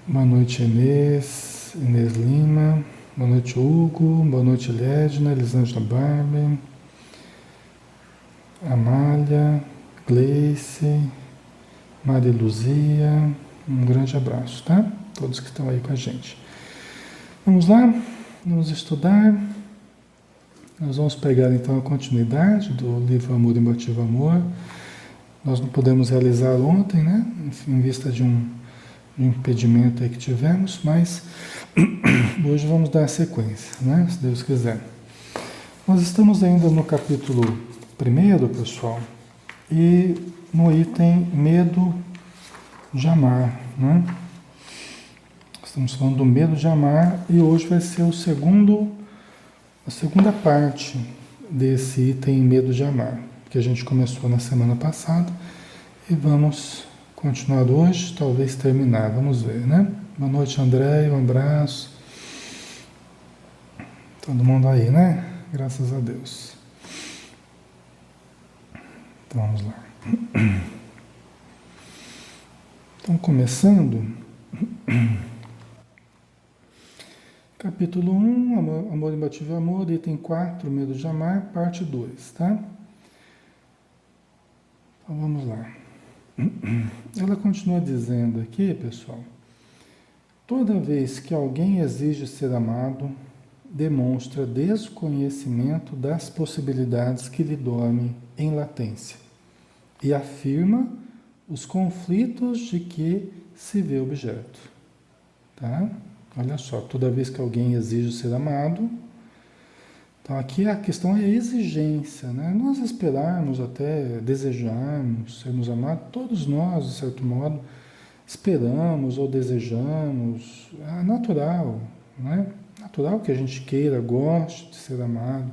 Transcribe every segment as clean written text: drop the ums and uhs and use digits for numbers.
Boa noite, Inês Lima. Boa noite, Hugo. Boa noite, Ledna, Elisângela Barbie, Amália, Gleice, Maria Luzia. Um grande abraço, tá? Todos que estão aí com a gente. Vamos lá? Vamos estudar. Nós vamos pegar então a continuidade do livro Amor Imbatível Amor. Nós não podemos realizar ontem, né? Em vista de um impedimento aí que tivemos, mas hoje vamos dar a sequência, né? Se Deus quiser. Nós estamos ainda no capítulo 1, pessoal, e no item medo de amar, né? Estamos falando do medo de amar e hoje vai ser a segunda parte desse item medo de amar, que a gente começou na semana passada e vamos continuar hoje, talvez terminar, vamos ver, né? Boa noite, André, um abraço. Todo mundo aí, né? Graças a Deus. Então vamos lá. Então, começando, capítulo 1, Amor Imbatível Amor, item 4, Medo de Amar, parte 2, tá? Então vamos lá. Ela continua dizendo aqui, pessoal, toda vez que alguém exige ser amado, demonstra desconhecimento das possibilidades que lhe dormem em latência e afirma os conflitos de que se vê objeto. Tá? Olha só, toda vez que alguém exige ser amado, então aqui a questão é a exigência, né? Nós esperarmos até desejarmos sermos amados, todos nós, de certo modo, esperamos ou desejamos, é natural, né? Natural que a gente queira, goste de ser amado,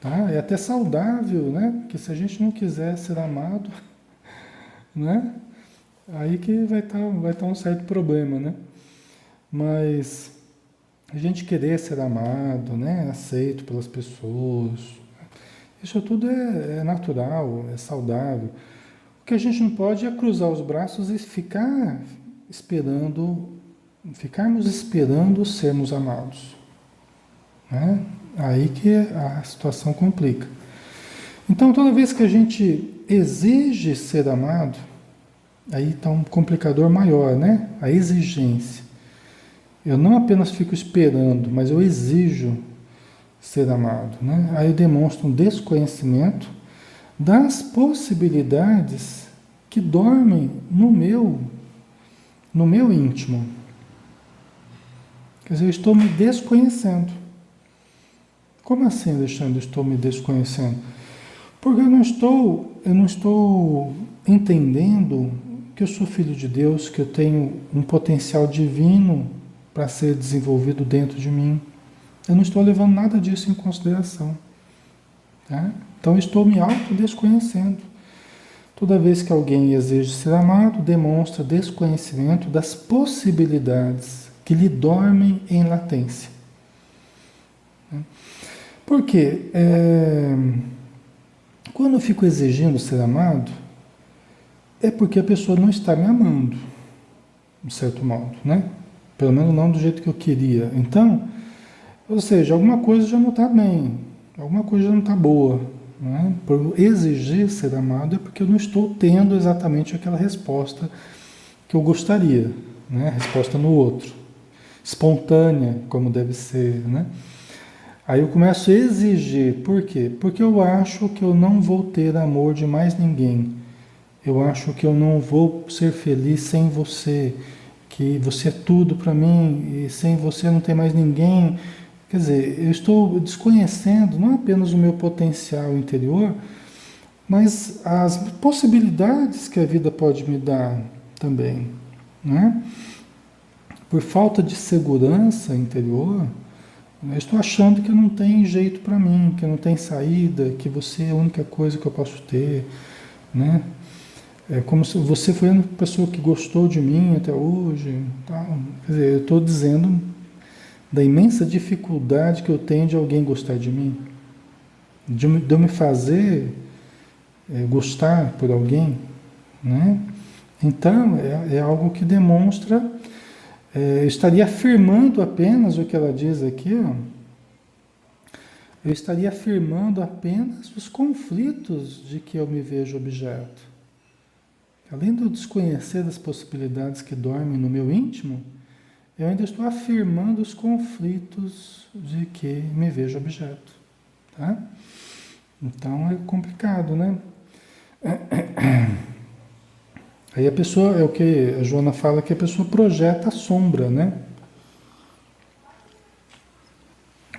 tá? É até saudável, né? Porque se a gente não quiser ser amado, né? Aí que vai estar um certo problema, né? Mas a gente querer ser amado, né? Aceito pelas pessoas, isso tudo é natural, é saudável. O que a gente não pode é cruzar os braços e ficarmos esperando sermos amados, né? Aí que a situação complica. Então, toda vez que a gente exige ser amado, aí está um complicador maior, né? A exigência. Eu não apenas fico esperando, mas eu exijo ser amado, né? Aí eu demonstro um desconhecimento das possibilidades que dormem no meu íntimo. Quer dizer, eu estou me desconhecendo. Como assim, Alexandre, estou me desconhecendo? Porque eu não estou entendendo que eu sou filho de Deus, que eu tenho um potencial divino para ser desenvolvido dentro de mim. Eu não estou levando nada disso em consideração. Tá? Então eu estou me autodesconhecendo. Toda vez que alguém exige ser amado, demonstra desconhecimento das possibilidades que lhe dormem em latência. Por quê? Quando eu fico exigindo ser amado, é porque a pessoa não está me amando, de certo modo, né? Pelo menos não do jeito que eu queria. Então, ou seja, alguma coisa já não está bem, alguma coisa já não está boa, né? Por exigir ser amado é porque eu não estou tendo exatamente aquela resposta que eu gostaria, né? Resposta no outro, espontânea, como deve ser, né? Aí eu começo a exigir, por quê? Porque eu acho que eu não vou ter amor de mais ninguém. Eu acho que eu não vou ser feliz sem você, que você é tudo para mim e sem você não tem mais ninguém. Quer dizer, eu estou desconhecendo não apenas o meu potencial interior, mas as possibilidades que a vida pode me dar também, né? Por falta de segurança interior, eu estou achando que não tem jeito para mim, que não tem saída, que você é a única coisa que eu posso ter, né? É como se você foi a única pessoa que gostou de mim até hoje. Tal. Quer dizer, eu estou dizendo da imensa dificuldade que eu tenho de alguém gostar de mim, de eu me fazer gostar por alguém, né? Então, é algo que demonstra Eu estaria afirmando apenas o que ela diz aqui, ó. Eu estaria afirmando apenas os conflitos de que eu me vejo objeto. Além de eu desconhecer as possibilidades que dormem no meu íntimo, eu ainda estou afirmando os conflitos de que me vejo objeto. Tá? Então é complicado, né? Aí a pessoa, é o que a Joana fala, que a pessoa projeta a sombra, né?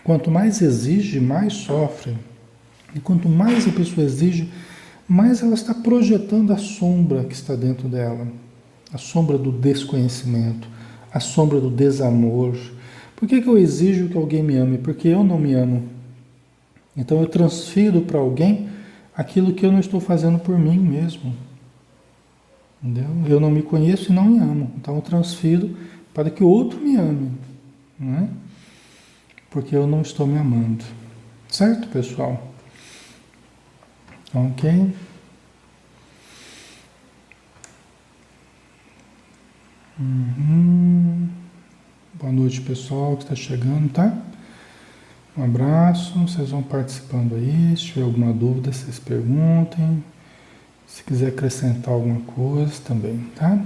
Quanto mais exige, mais sofre. E quanto mais a pessoa exige, mais ela está projetando a sombra que está dentro dela. A sombra do desconhecimento, a sombra do desamor. Por que eu exijo que alguém me ame? Porque eu não me amo. Então eu transfiro para alguém aquilo que eu não estou fazendo por mim mesmo. Entendeu? Eu não me conheço e não me amo. Então eu transfiro para que o outro me ame. Né? Porque eu não estou me amando. Certo, pessoal? Ok? Uhum. Boa noite, pessoal que está chegando, tá? Um abraço, vocês vão participando aí. Se tiver alguma dúvida, vocês perguntem. Se quiser acrescentar alguma coisa também, tá?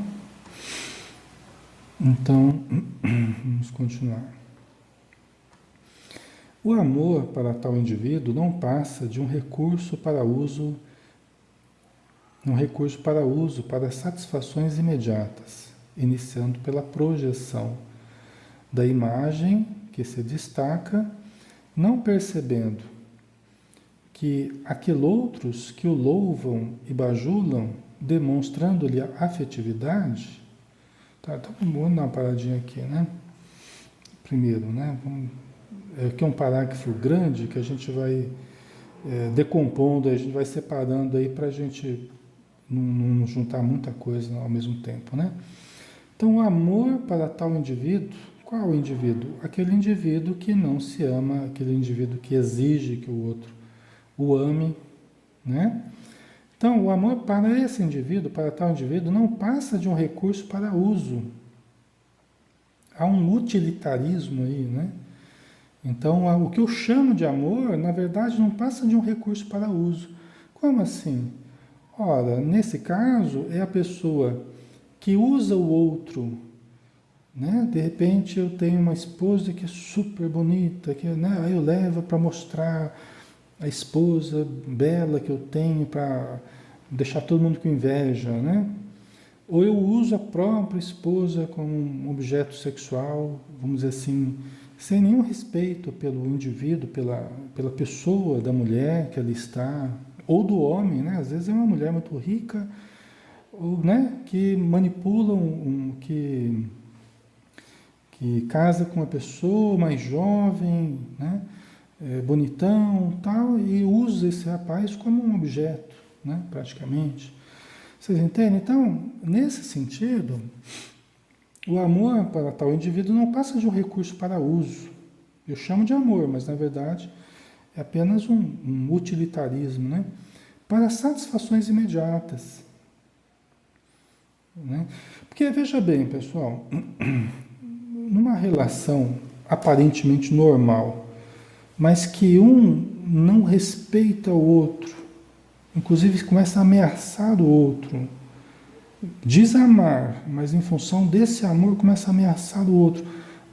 Então, vamos continuar. O amor para tal indivíduo não passa de um recurso para uso para satisfações imediatas, iniciando pela projeção da imagem que se destaca, não percebendo que aqueloutros que o louvam e bajulam, demonstrando-lhe a afetividade. Tá, então vamos dar uma paradinha aqui, né? Primeiro, né? Aqui é um parágrafo grande que a gente vai decompondo, a gente vai separando aí para a gente não juntar muita coisa ao mesmo tempo, né? Então, o amor para tal indivíduo, qual indivíduo? Aquele indivíduo que não se ama, aquele indivíduo que exige que o outro o ame, né? Então, o amor para esse indivíduo, para tal indivíduo, não passa de um recurso para uso. Há um utilitarismo aí, né? Então, o que eu chamo de amor, na verdade, não passa de um recurso para uso. Como assim? Ora, nesse caso, é a pessoa que usa o outro, né? De repente, eu tenho uma esposa que é super bonita, que, né? Aí eu levo para mostrar a esposa bela que eu tenho para deixar todo mundo com inveja, né? Ou eu uso a própria esposa como um objeto sexual, vamos dizer assim, sem nenhum respeito pelo indivíduo, pela pessoa da mulher que ali está, ou do homem, né? Às vezes é uma mulher muito rica, ou, né? Que manipula, que casa com uma pessoa mais jovem, né? Bonitão, tal, e usa esse rapaz como um objeto, né? Praticamente. Vocês entendem? Então, nesse sentido, o amor para tal indivíduo não passa de um recurso para uso. Eu chamo de amor, mas na verdade é apenas um utilitarismo, né? Para satisfações imediatas. Né? Porque veja bem, pessoal, numa relação aparentemente normal, mas que um não respeita o outro, inclusive começa a ameaçar o outro, diz amar, mas em função desse amor começa a ameaçar o outro,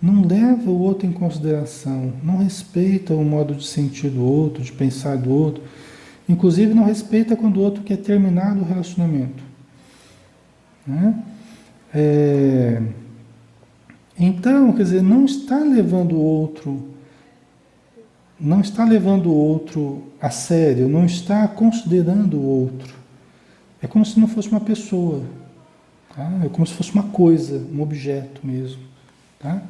não leva o outro em consideração, não respeita o modo de sentir do outro, de pensar do outro, inclusive não respeita quando o outro quer terminar o relacionamento. Né? Então, quer dizer, não está levando o outro a sério, não está considerando o outro. É como se não fosse uma pessoa, tá? É como se fosse uma coisa, um objeto mesmo, tá?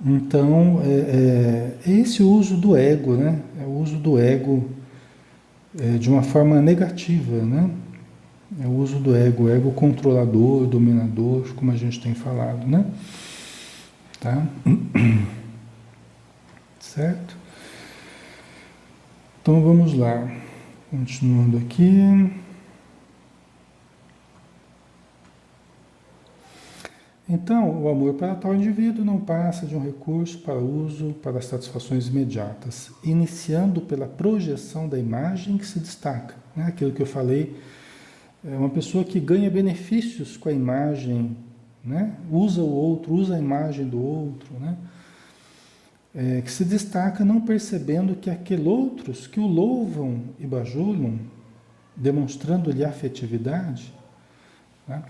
Então, é esse uso do ego, né? É o uso do ego de uma forma negativa, né? É o uso do ego controlador, dominador, como a gente tem falado, né? Tá? Certo? Então vamos lá. Continuando aqui. Então, o amor para tal indivíduo não passa de um recurso para uso para satisfações imediatas, iniciando pela projeção da imagem que se destaca, né? Aquilo que eu falei, é uma pessoa que ganha benefícios com a imagem, né? Usa o outro, usa a imagem do outro, né? Que se destaca não percebendo que aqueles outros que o louvam e bajulam, demonstrando-lhe afetividade, tá?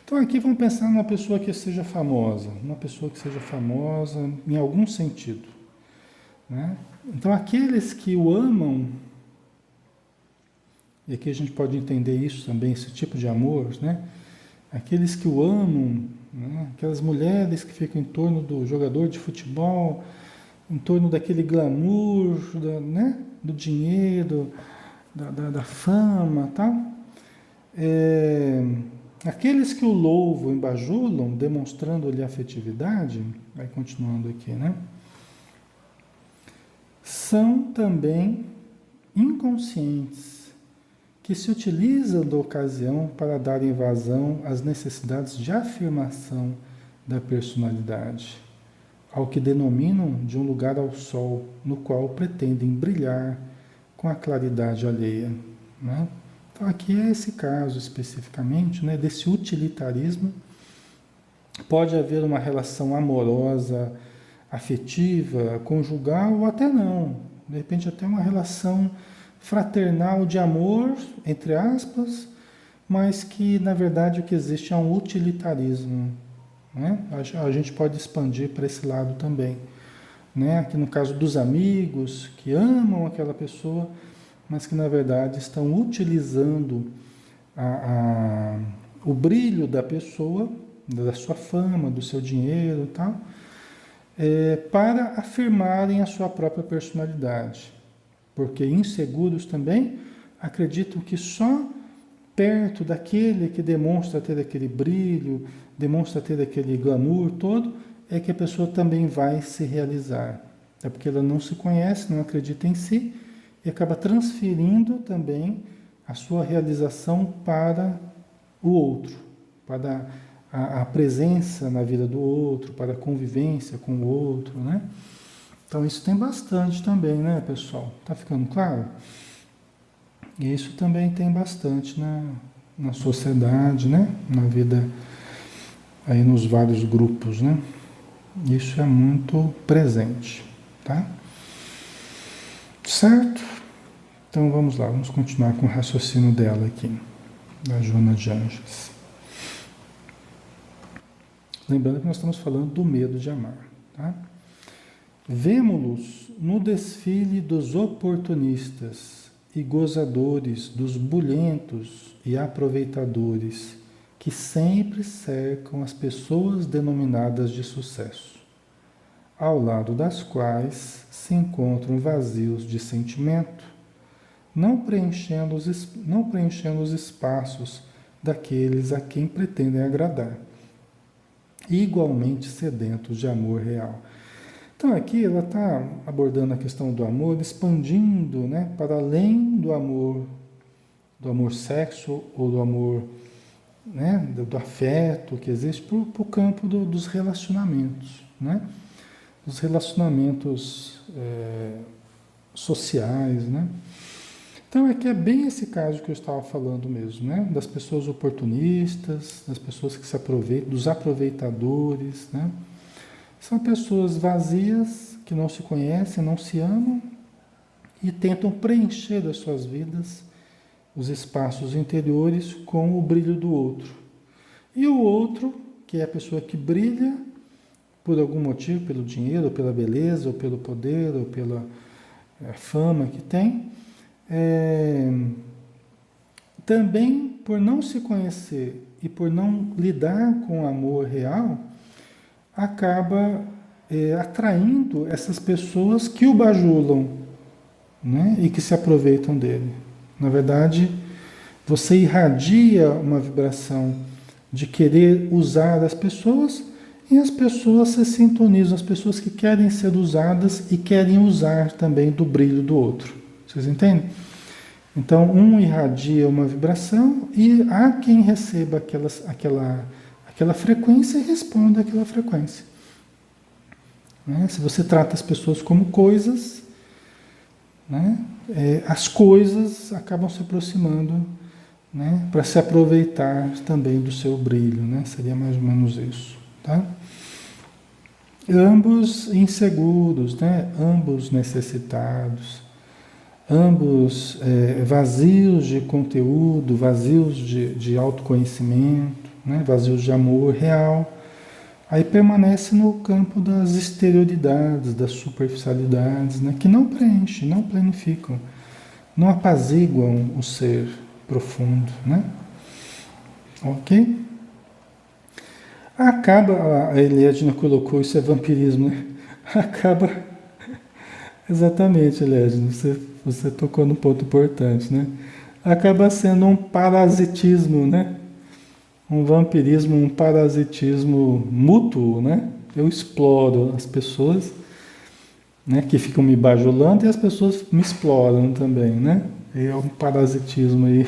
Então aqui vamos pensar numa pessoa que seja famosa, uma pessoa que seja famosa em algum sentido, né? Então aqueles que o amam, e aqui a gente pode entender isso também, esse tipo de amor, né? Aqueles que o amam, né? Aquelas mulheres que ficam em torno do jogador de futebol, em torno daquele glamour, né? Do dinheiro, da fama, tal. Aqueles que o louvam e bajulam, demonstrando-lhe afetividade, vai continuando aqui, né? São também inconscientes, que se utilizam da ocasião para darem vazão às necessidades de afirmação da personalidade, ao que denominam de um lugar ao sol, no qual pretendem brilhar com a claridade alheia, né? Então aqui é esse caso especificamente, né, desse utilitarismo. Pode haver uma relação amorosa, afetiva, conjugal ou até não. De repente até uma relação fraternal de amor, entre aspas, mas que na verdade o que existe é um utilitarismo, né? A gente pode expandir para esse lado também, né? Aqui no caso dos amigos que amam aquela pessoa, mas que na verdade estão utilizando o brilho da pessoa, da sua fama, do seu dinheiro e tal, para afirmarem a sua própria personalidade. Porque inseguros também acreditam que só perto daquele que demonstra ter aquele brilho, demonstra ter aquele glamour todo, é que a pessoa também vai se realizar. É porque ela não se conhece, não acredita em si, e acaba transferindo também a sua realização para o outro, para a presença na vida do outro, para a convivência com o outro, né? Então isso tem bastante também, né, pessoal? Tá ficando claro? E isso também tem bastante na sociedade, né? Na vida, aí nos vários grupos, né? Isso é muito presente, tá? Certo? Então vamos lá, vamos continuar com o raciocínio dela aqui, da Joana de Anjos. Lembrando que nós estamos falando do medo de amar, tá? Vemo-los no desfile dos oportunistas e gozadores, dos bulhentos e aproveitadores, que sempre cercam as pessoas denominadas de sucesso, ao lado das quais se encontram vazios de sentimento, não preenchendo os espaços daqueles a quem pretendem agradar, igualmente sedentos de amor real. Então aqui ela está abordando a questão do amor, expandindo, né, para além do amor sexo ou do amor, né, do afeto que existe, para o campo dos relacionamentos, né, dos relacionamentos sociais, né. Então aqui é bem esse caso que eu estava falando mesmo, né, das pessoas oportunistas, das pessoas que se aproveitam, dos aproveitadores, né. São pessoas vazias, que não se conhecem, não se amam e tentam preencher das suas vidas os espaços interiores com o brilho do outro. E o outro, que é a pessoa que brilha por algum motivo, pelo dinheiro, ou pela beleza, ou pelo poder, ou pela fama que tem, também por não se conhecer e por não lidar com o amor real, acaba atraindo essas pessoas que o bajulam, né? E que se aproveitam dele. Na verdade, você irradia uma vibração de querer usar as pessoas e as pessoas se sintonizam, as pessoas que querem ser usadas e querem usar também do brilho do outro. Vocês entendem? Então, um irradia uma vibração e há quem receba aquela frequência e responde àquela frequência. Né? Se você trata as pessoas como coisas, né? As coisas acabam se aproximando, né? Para se aproveitar também do seu brilho, né? Seria mais ou menos isso, tá? Ambos inseguros, né? Ambos necessitados, ambos vazios de conteúdo, vazios de autoconhecimento, né? Vazios de amor real. Aí permanece no campo das exterioridades, das superficialidades, né? Que não preenchem, não planificam, não apaziguam o ser profundo, né? Ok? Acaba, a Eliadna colocou, isso é vampirismo, né? Acaba, exatamente, Eliadna, você tocou num ponto importante, né? Acaba sendo um parasitismo, né? Um vampirismo, um parasitismo mútuo, né? Eu exploro as pessoas, né, que ficam me bajulando e as pessoas me exploram também, né? E é um parasitismo aí.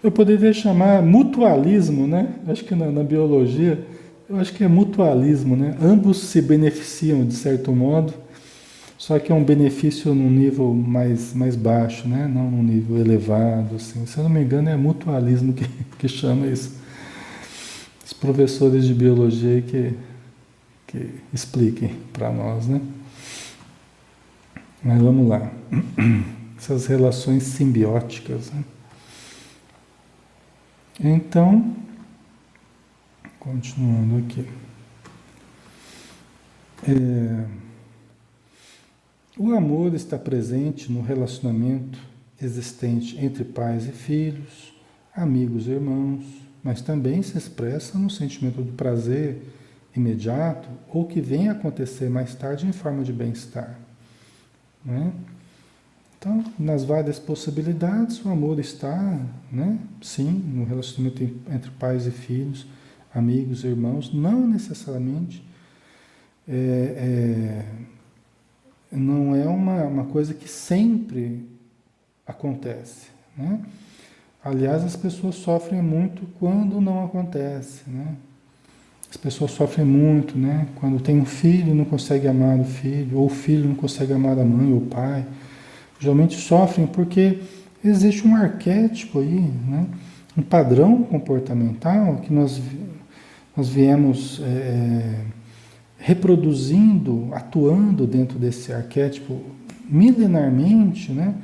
Eu poderia chamar mutualismo, né? Acho que na biologia, eu acho que é mutualismo, né? Ambos se beneficiam de certo modo, só que é um benefício num nível mais baixo, né? Não num nível elevado, assim. Se eu não me engano, é mutualismo que chama isso. Os professores de biologia aí que expliquem para nós, né? Mas vamos lá. Essas relações simbióticas, né? Então, continuando aqui. O amor está presente no relacionamento existente entre pais e filhos, amigos e irmãos, mas também se expressa no sentimento do prazer imediato ou que vem a acontecer mais tarde em forma de bem-estar. Né? Então, nas várias possibilidades, o amor está, né? Sim, no relacionamento entre pais e filhos, amigos e irmãos, não necessariamente não é uma coisa que sempre acontece, né? Aliás, as pessoas sofrem muito quando não acontece, né? As pessoas sofrem muito, né? Quando tem um filho e não consegue amar o filho, ou o filho não consegue amar a mãe ou o pai. Geralmente sofrem porque existe um arquétipo aí, né? Um padrão comportamental que nós viemos reproduzindo, atuando dentro desse arquétipo milenarmente, né?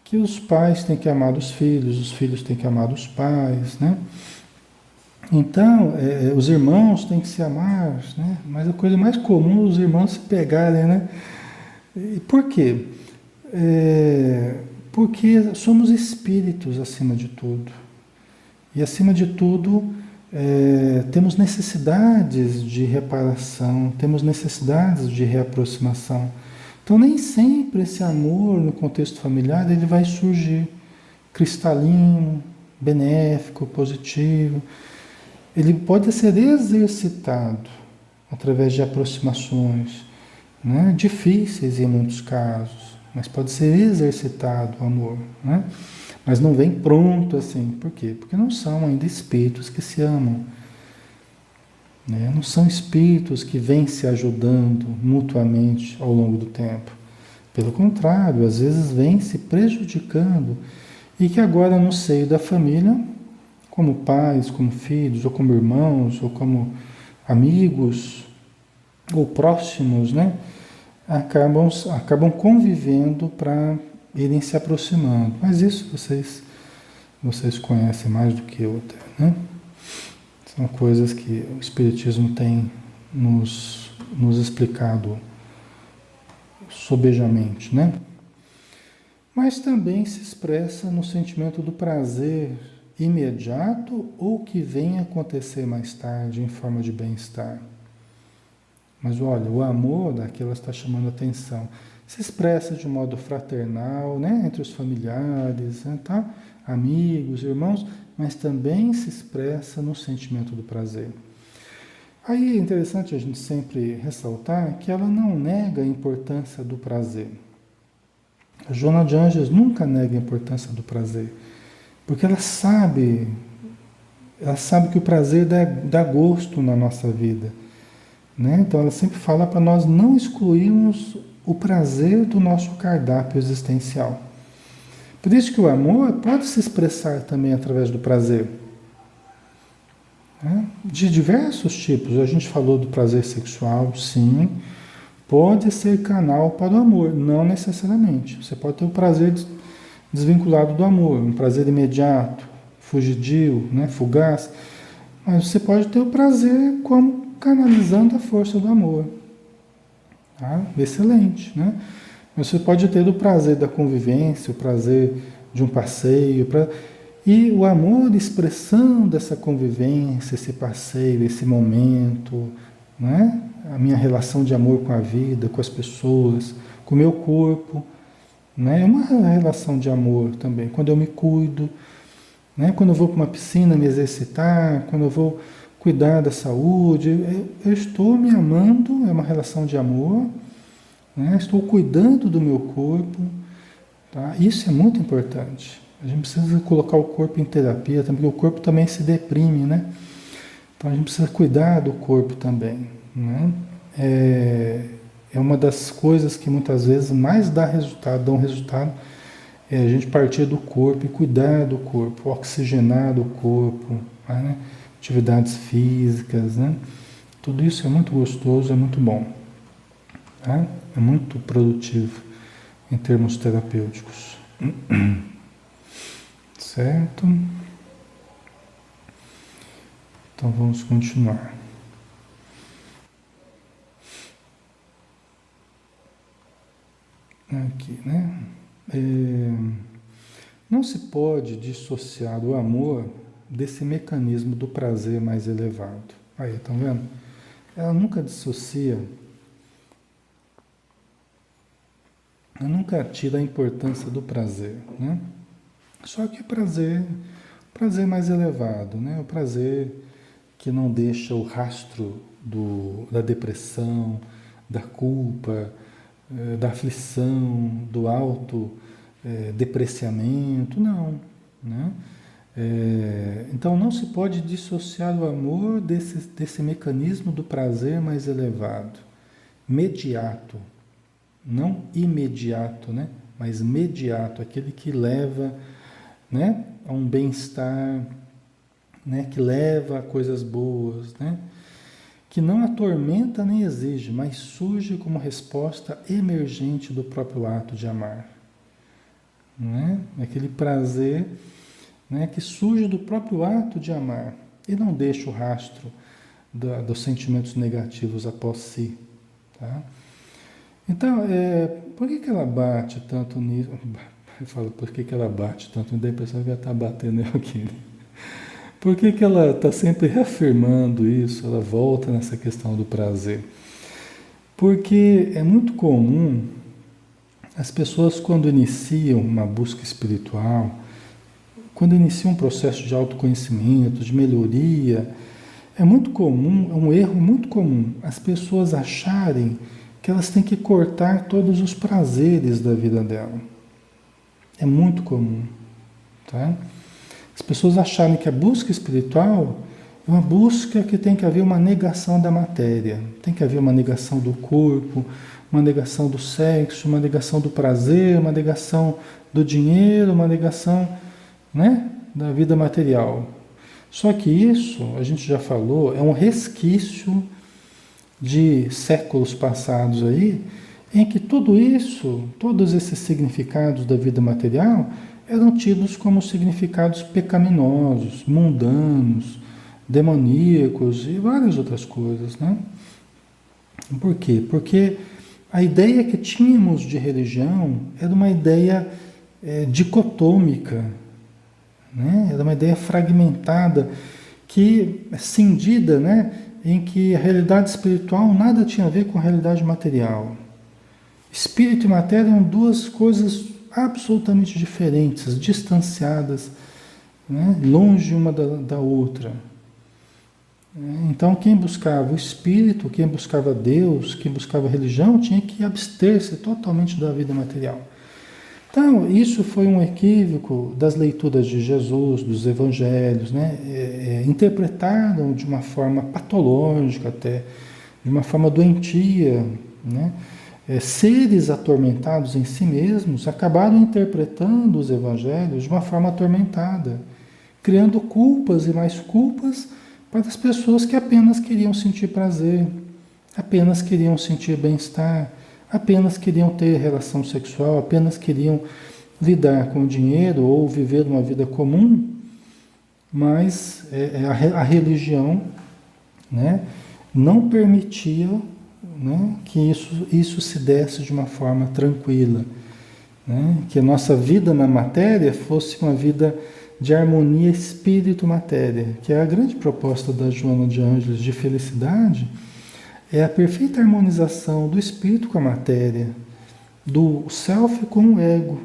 Que os pais têm que amar os filhos têm que amar os pais, né? Então, os irmãos têm que se amar, né? Mas a coisa mais comum é os irmãos se pegarem, né? E por quê? Porque somos espíritos acima de tudo. E acima de tudo, temos necessidades de reparação, temos necessidades de reaproximação. Então nem sempre esse amor no contexto familiar ele vai surgir cristalino, benéfico, positivo. Ele pode ser exercitado através de aproximações, né? Difíceis em muitos casos, mas pode ser exercitado o amor, né? Mas não vem pronto assim. Por quê? Porque não são ainda espíritos que se amam, né? Não são espíritos que vêm se ajudando mutuamente ao longo do tempo. Pelo contrário, às vezes vêm se prejudicando e que agora no seio da família, como pais, como filhos, ou como irmãos, ou como amigos, ou próximos, né? Acabam convivendo para irem se aproximando. Mas isso vocês conhecem mais do que eu até, né? São coisas que o Espiritismo tem nos explicado sobejamente, né? Mas também se expressa no sentimento do prazer imediato ou que vem acontecer mais tarde em forma de bem-estar. Mas olha, o amor, aqui ela está chamando a atenção, se expressa de modo fraternal, né, entre os familiares, né, tá? Amigos, irmãos, mas também se expressa no sentimento do prazer. Aí é interessante a gente sempre ressaltar que ela não nega a importância do prazer. A Joana de Ângeles nunca nega a importância do prazer, porque ela sabe ela sabe que o prazer dá gosto na nossa vida, né? Então ela sempre fala para nós não excluirmos o prazer do nosso cardápio existencial. Por isso que o amor pode se expressar também através do prazer, né? De diversos tipos. A gente falou do prazer sexual, sim, pode ser canal para o amor, não necessariamente. Você pode ter o prazer desvinculado do amor, um prazer imediato, fugidio, né, fugaz, mas você pode ter o prazer como canalizando a força do amor. Tá? Excelente, né? Você pode ter o prazer da convivência, o prazer de um passeio, e o amor expressando essa convivência, esse passeio, esse momento, né? A minha relação de amor com a vida, com as pessoas, com o meu corpo, né? É uma relação de amor também. Quando eu me cuido, né? Quando eu vou para uma piscina me exercitar, quando eu vou cuidar da saúde, eu estou me amando, é uma relação de amor, né? Estou cuidando do meu corpo, tá? Isso é muito importante. A gente precisa colocar o corpo em terapia, porque o corpo também se deprime, né? Então a gente precisa cuidar do corpo também, né? É uma das coisas que muitas vezes mais dão resultado, é a gente partir do corpo e cuidar do corpo, oxigenar o corpo, né? Atividades físicas, né? Tudo isso é muito gostoso, é muito bom, tá? É muito produtivo em termos terapêuticos. Certo? Então vamos continuar. Aqui, né? Não se pode dissociar o amor desse mecanismo do prazer mais elevado. Aí, estão vendo? Ela nunca dissocia, ela nunca tira a importância do prazer, né? Só que prazer mais elevado, né? O prazer que não deixa o rastro da depressão, da culpa, da aflição, do depreciamento, não, né? Então não se pode dissociar o amor desse mecanismo do prazer mais elevado, mediato, não imediato, né? Mas mediato, aquele que leva, né, a um bem-estar, né, que leva a coisas boas, né, que não atormenta nem exige, mas surge como resposta emergente do próprio ato de amar, né? Aquele prazer, né, que surge do próprio ato de amar e não deixa o rastro dos sentimentos negativos após si, tá? Então, por que ela bate tanto nisso? Eu falo, por que ela bate tanto? Daí a pessoa já está batendo aqui, né? Por que ela está sempre reafirmando isso? Ela volta nessa questão do prazer. Porque é muito comum as pessoas, quando iniciam uma busca espiritual, quando iniciam um processo de autoconhecimento, de melhoria, é muito comum, é um erro muito comum, as pessoas acharem que elas têm que cortar todos os prazeres da vida dela. É muito comum, tá? As pessoas acharem que a busca espiritual é uma busca que tem que haver uma negação da matéria, tem que haver uma negação do corpo, uma negação do sexo, uma negação do prazer, uma negação do dinheiro, uma negação, né, da vida material. Só que isso, a gente já falou, é um resquício de séculos passados aí, em que tudo isso, todos esses significados da vida material eram tidos como significados pecaminosos, mundanos, demoníacos e várias outras coisas, né? Por quê? Porque a ideia que tínhamos de religião era uma ideia dicotômica, né? Era uma ideia fragmentada, cindida, né? Em que a realidade espiritual nada tinha a ver com a realidade material. Espírito e matéria eram duas coisas absolutamente diferentes, distanciadas, né? Longe uma da outra. Então, quem buscava o espírito, quem buscava Deus, quem buscava a religião, tinha que abster-se totalmente da vida material. Então, isso foi um equívoco das leituras de Jesus, dos evangelhos, né? Interpretaram de uma forma patológica até, de uma forma doentia, né? Seres atormentados em si mesmos acabaram interpretando os evangelhos de uma forma atormentada, criando culpas e mais culpas para as pessoas que apenas queriam sentir prazer, apenas queriam sentir bem-estar, apenas queriam ter relação sexual, apenas queriam lidar com o dinheiro ou viver uma vida comum, mas a religião, né, não permitia, né, que isso se desse de uma forma tranquila, né, que a nossa vida na matéria fosse uma vida de harmonia espírito-matéria, que é a grande proposta da Joana de Ângeles de felicidade, é a perfeita harmonização do espírito com a matéria, do self com o ego.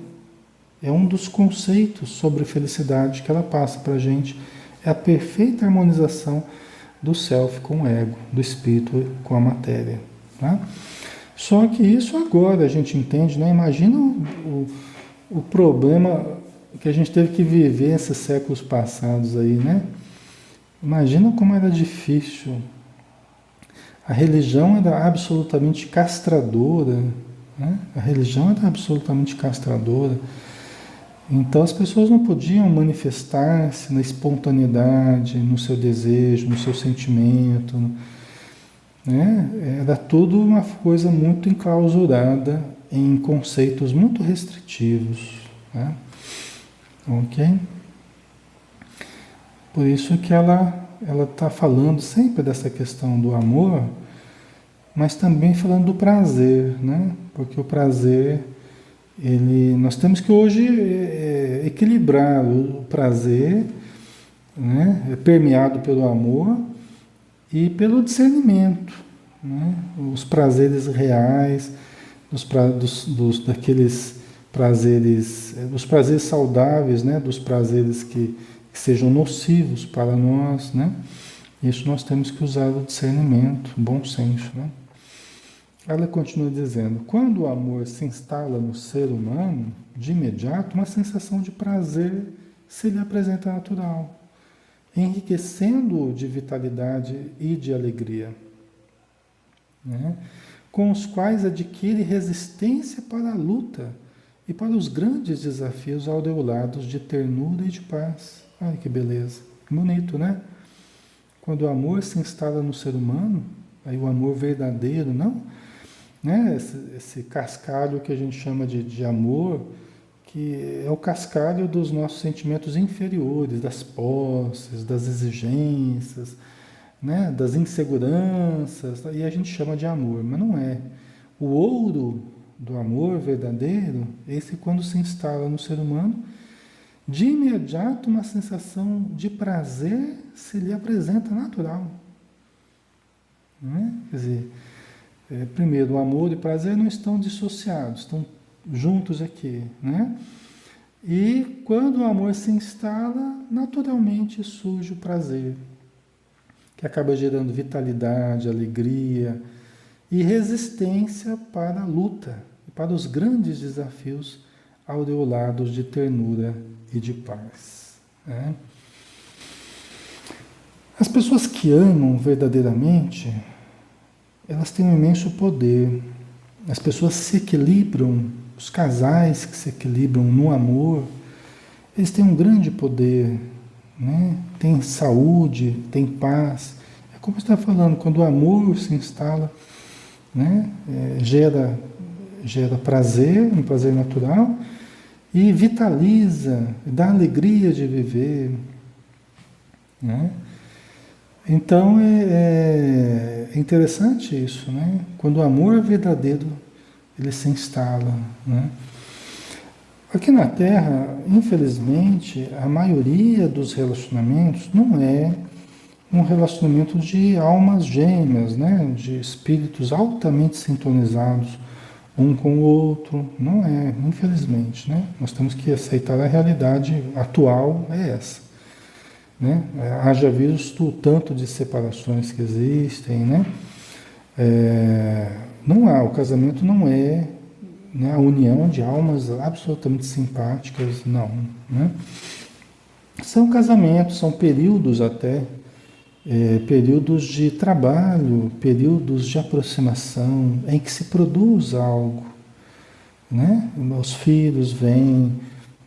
É um dos conceitos sobre felicidade que ela passa para a gente, é a perfeita harmonização do self com o ego, do espírito com a matéria. Tá? Só que isso agora a gente entende, né? Imagina o problema que a gente teve que viver esses séculos passados aí, né? Imagina como era difícil. A religião era absolutamente castradora, né? A religião era absolutamente castradora. Então as pessoas não podiam manifestar-se na espontaneidade, no seu desejo, no seu sentimento, né? Era tudo uma coisa muito enclausurada em conceitos muito restritivos, né? Ok? Por isso que ela está falando sempre dessa questão do amor, mas também falando do prazer, né? Porque o prazer, nós temos que hoje equilibrar o prazer, né? Permeado pelo amor e pelo discernimento, né? Os prazeres reais, daqueles prazeres, dos prazeres saudáveis, né? Dos prazeres que sejam nocivos para nós, né? Isso nós temos que usar o discernimento, o bom senso, né? Ela continua dizendo, quando o amor se instala no ser humano, de imediato, uma sensação de prazer se lhe apresenta natural, enriquecendo-o de vitalidade e de alegria, né? Com os quais adquire resistência para a luta e para os grandes desafios aureolados de ternura e de paz. Ai, que beleza. Bonito, né? Quando o amor se instala no ser humano, aí o amor verdadeiro, não? Né? Esse cascalho que a gente chama de amor, que é o cascalho dos nossos sentimentos inferiores, das posses, das exigências, né? Das inseguranças, e a gente chama de amor, mas não é. O ouro do amor verdadeiro, esse quando se instala no ser humano, de imediato uma sensação de prazer se lhe apresenta natural. Né? Quer dizer, primeiro, o amor e o prazer não estão dissociados, estão juntos aqui. Né? E quando o amor se instala, naturalmente surge o prazer, que acaba gerando vitalidade, alegria e resistência para a luta, para os grandes desafios aureolados de ternura e de paz. Né? As pessoas que amam verdadeiramente, elas têm um imenso poder. As pessoas se equilibram, os casais que se equilibram no amor, eles têm um grande poder, né? Tem saúde, tem paz. É como você está falando, quando o amor se instala, né? Gera prazer, um prazer natural, e vitaliza, dá alegria de viver. Né? Então é interessante isso, né? Quando o amor verdadeiro ele se instala. Né? Aqui na Terra, infelizmente, a maioria dos relacionamentos não é um relacionamento de almas gêmeas, né? De espíritos altamente sintonizados um com o outro. Não é, infelizmente. Né? Nós temos que aceitar a realidade atual, é essa. Né? Haja visto o tanto de separações que existem. Né? Não há, o casamento não né, a união de almas absolutamente simpáticas, não, né? São casamentos, são períodos até, períodos de trabalho, períodos de aproximação, em que se produz algo, né? Os filhos vêm,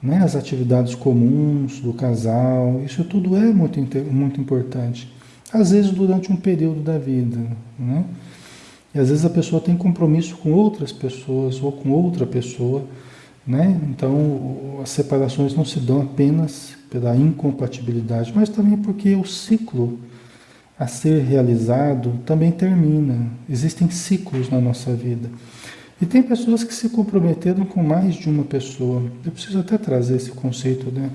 né? As atividades comuns do casal, isso tudo é muito importante. Às vezes durante um período da vida, né? E às vezes a pessoa tem compromisso com outras pessoas ou com outra pessoa, né? Então as separações não se dão apenas pela incompatibilidade, mas também porque o ciclo a ser realizado também termina. Existem ciclos na nossa vida. E tem pessoas que se comprometeram com mais de uma pessoa. Eu preciso até trazer esse conceito, né?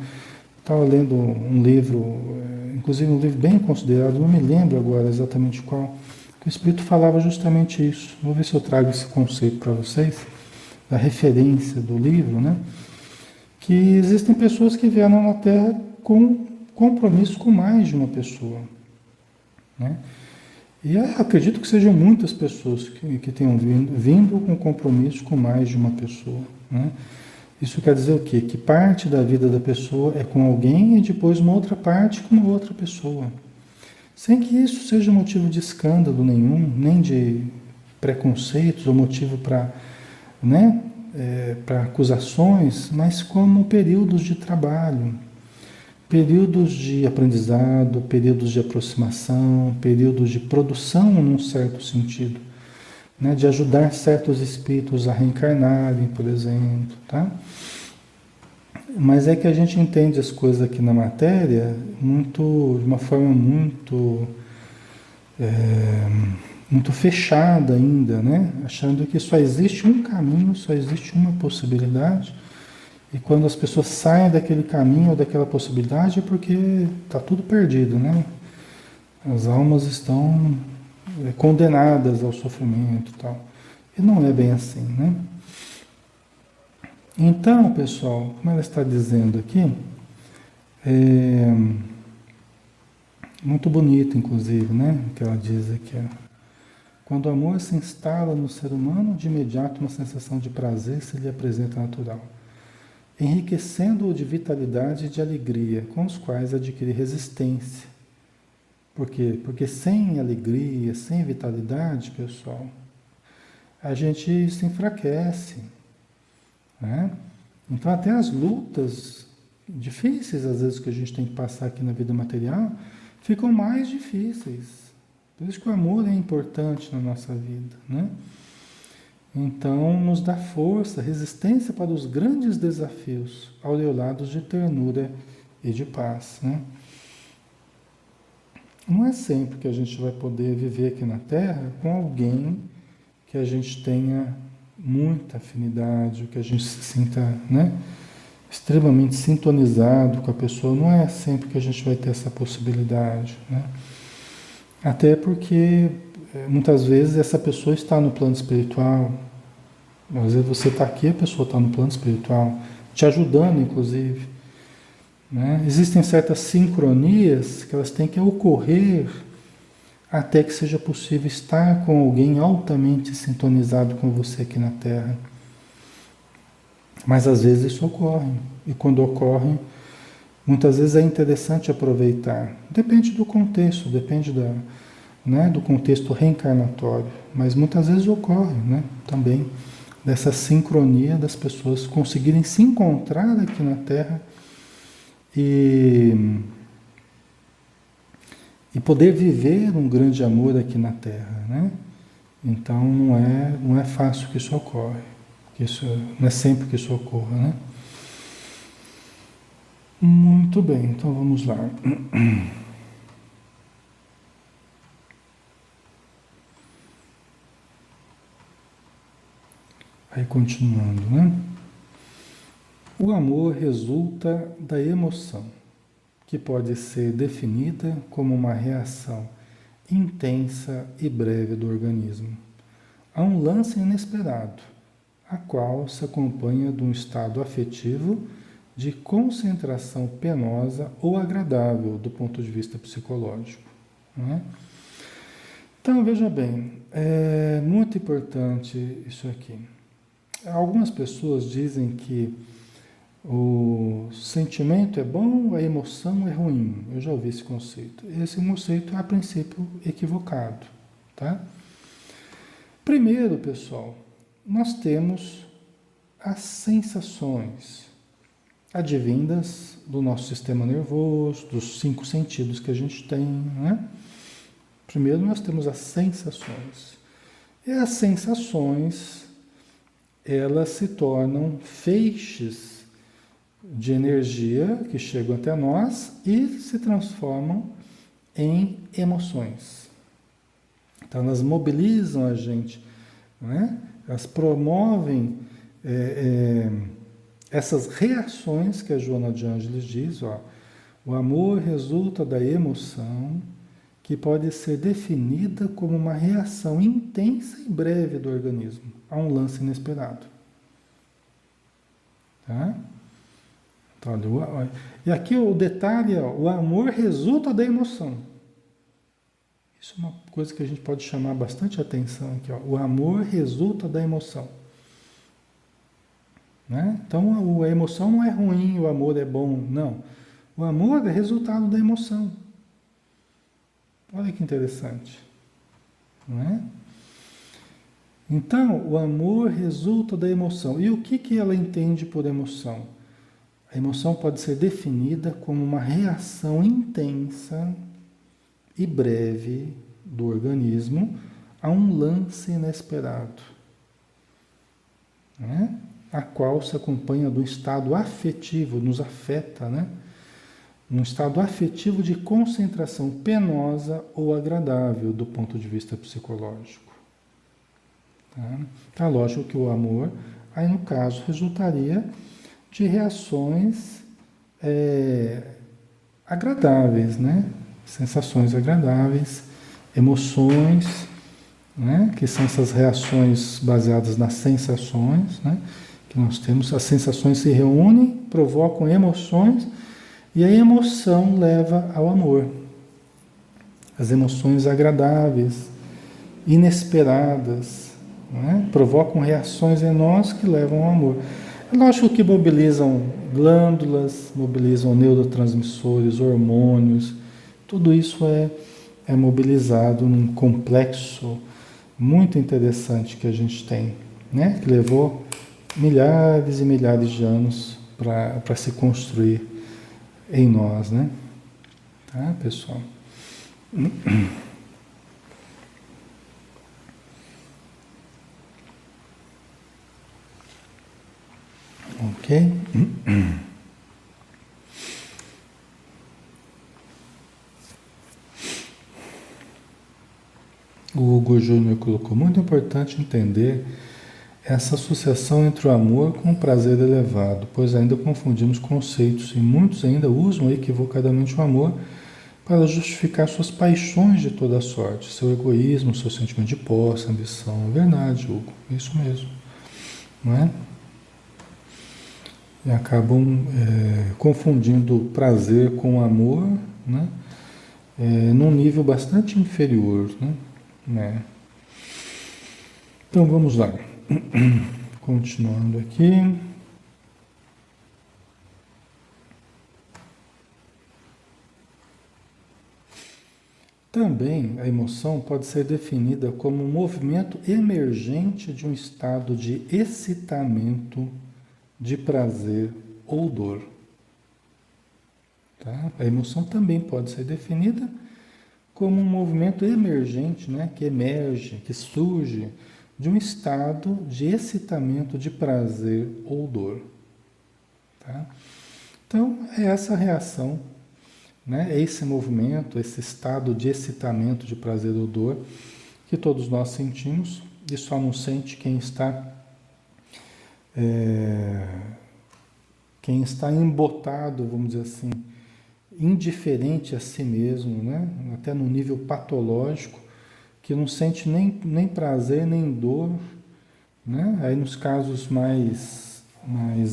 Estava lendo um livro, inclusive um livro bem considerado, não me lembro agora exatamente qual, que o Espírito falava justamente isso. Vou ver se eu trago esse conceito para vocês, da referência do livro, né? Que existem pessoas que vieram na Terra com compromisso com mais de uma pessoa, né? E eu acredito que sejam muitas pessoas que tenham vindo com compromisso com mais de uma pessoa, né? Isso quer dizer o quê? Que parte da vida da pessoa é com alguém e depois uma outra parte com uma outra pessoa. Sem que isso seja motivo de escândalo nenhum, nem de preconceitos ou motivo para, né, para acusações, mas como períodos de trabalho, períodos de aprendizado, períodos de aproximação, períodos de produção num certo sentido, né, de ajudar certos espíritos a reencarnarem, por exemplo, tá? Mas é que a gente entende as coisas aqui na matéria muito, de uma forma muito fechada ainda, né? Achando que só existe um caminho, só existe uma possibilidade. E quando as pessoas saem daquele caminho ou daquela possibilidade é porque está tudo perdido, né? As almas estão condenadas ao sofrimento e tal. E não é bem assim, né? Então, pessoal, como ela está dizendo aqui, é muito bonito, inclusive, né? O que ela diz aqui. Quando o amor se instala no ser humano, de imediato uma sensação de prazer se lhe apresenta natural, enriquecendo-o de vitalidade e de alegria, com os quais adquire resistência. Por quê? Porque sem alegria, sem vitalidade, pessoal, a gente se enfraquece, né? Então até as lutas difíceis, às vezes, que a gente tem que passar aqui na vida material, ficam mais difíceis. Por isso que o amor é importante na nossa vida, né? Então nos dá força, resistência para os grandes desafios, aureolados de ternura e de paz, né? Não é sempre que a gente vai poder viver aqui na Terra com alguém que a gente tenha muita afinidade, que a gente se sinta, né, extremamente sintonizado com a pessoa. Não é sempre que a gente vai ter essa possibilidade, né? Até porque muitas vezes essa pessoa está no plano espiritual. Às vezes você está aqui, a pessoa está no plano espiritual, te ajudando, inclusive, né? Existem certas sincronias que elas têm que ocorrer até que seja possível estar com alguém altamente sintonizado com você aqui na Terra. Mas às vezes isso ocorre. E quando ocorre, muitas vezes é interessante aproveitar. Depende do contexto, depende né, do contexto reencarnatório. Mas muitas vezes ocorre, né, também dessa sincronia das pessoas conseguirem se encontrar aqui na Terra e poder viver um grande amor aqui na Terra, né? Então não é fácil que isso ocorre, que isso não é sempre que isso ocorra, né? Muito bem, então vamos lá. Aí continuando, né? O amor resulta da emoção, que pode ser definida como uma reação intensa e breve do organismo a um lance inesperado, a qual se acompanha de um estado afetivo de concentração penosa ou agradável do ponto de vista psicológico, né? Então, veja bem, é muito importante isso aqui. Algumas pessoas dizem que o sentimento é bom, a emoção é ruim. Eu já ouvi esse conceito. Esse conceito é, a princípio, equivocado, tá? Primeiro, pessoal, nós temos as sensações advindas do nosso sistema nervoso, dos 5 sentidos que a gente tem, né? Primeiro nós temos as sensações. E as sensações, elas se tornam feixes de energia que chegam até nós e se transformam em emoções. Então elas mobilizam a gente, né? Elas promovem essas reações que a Joana de Ângeles diz, ó, o amor resulta da emoção que pode ser definida como uma reação intensa e breve do organismo a um lance inesperado. Tá? Então, olha, e aqui o detalhe, ó, o amor resulta da emoção. Isso é uma coisa que a gente pode chamar bastante atenção aqui, ó. O amor resulta da emoção. Né? Então a emoção não é ruim, o amor é bom, não. O amor é resultado da emoção. Olha que interessante. Não é? Então, o amor resulta da emoção. E o que ela entende por emoção? A emoção pode ser definida como uma reação intensa e breve do organismo a um lance inesperado, né? A qual se acompanha do estado afetivo, nos afeta, né? Um estado afetivo de concentração penosa ou agradável do ponto de vista psicológico. Tá? Então, lógico que o amor, aí no caso, resultaria de reações agradáveis, né? Sensações agradáveis, emoções, né? Que são essas reações baseadas nas sensações, né? Que nós temos, as sensações se reúnem, provocam emoções, e a emoção leva ao amor. As emoções agradáveis, inesperadas, né? Provocam reações em nós que levam ao amor. É lógico que mobilizam glândulas, mobilizam neurotransmissores, hormônios, tudo isso é mobilizado num complexo muito interessante que a gente tem, né? Que levou milhares e milhares de anos para se construir em nós, né? Tá, pessoal? Ok? O Hugo Júnior colocou, muito importante entender essa associação entre o amor com o prazer elevado, pois ainda confundimos conceitos e muitos ainda usam equivocadamente o amor para justificar suas paixões de toda sorte, seu egoísmo, seu sentimento de posse, ambição. É verdade, Hugo, é isso mesmo, não é? E acabam confundindo prazer com amor, né? Num nível bastante inferior, né? Então vamos lá. Continuando aqui. Também a emoção pode ser definida como um movimento emergente de um estado de excitamento, de prazer ou dor. Tá? A emoção também pode ser definida como um movimento emergente, né? Que emerge, que surge de um estado de excitamento, de prazer ou dor. Tá? Então, é essa reação, né? É esse movimento, esse estado de excitamento, de prazer ou dor, que todos nós sentimos, e só não sente quem está embotado, vamos dizer assim, indiferente a si mesmo, né? Até no nível patológico, que não sente nem prazer nem dor, né? Aí nos casos mais